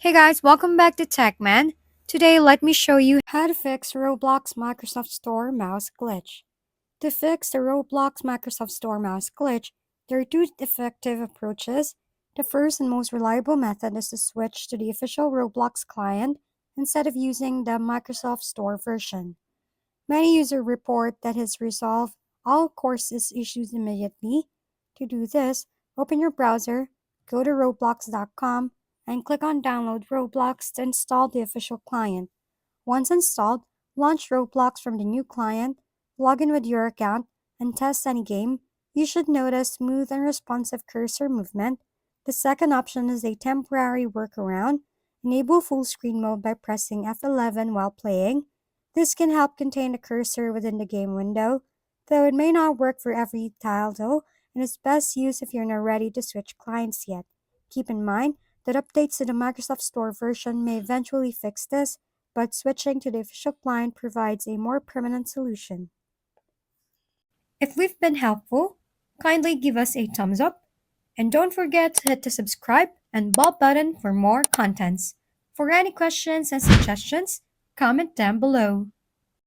Hey guys, welcome back to TechMan. Today, let me show you how to fix Roblox Microsoft Store mouse glitch. To fix the Roblox Microsoft Store mouse glitch, there are two effective approaches. The first and most reliable method is to switch to the official Roblox client instead of using the Microsoft Store version. Many users report that has resolved all courses issues immediately. To do this, open your browser, go to roblox.com, and click on Download Roblox to install the official client. Once installed, launch Roblox from the new client, log in with your account, and test any game. You should notice smooth and responsive cursor movement. The second option is a temporary workaround. Enable full screen mode by pressing F11 while playing. This can help contain the cursor within the game window, though it may not work for every title and is best used if you're not ready to switch clients yet. Keep in mind that updates to the Microsoft Store version may eventually fix this, but switching to the official client provides a more permanent solution. If we've been helpful, kindly give us a thumbs up and don't forget to hit the subscribe and bell button for more contents. For any questions and suggestions, comment down below.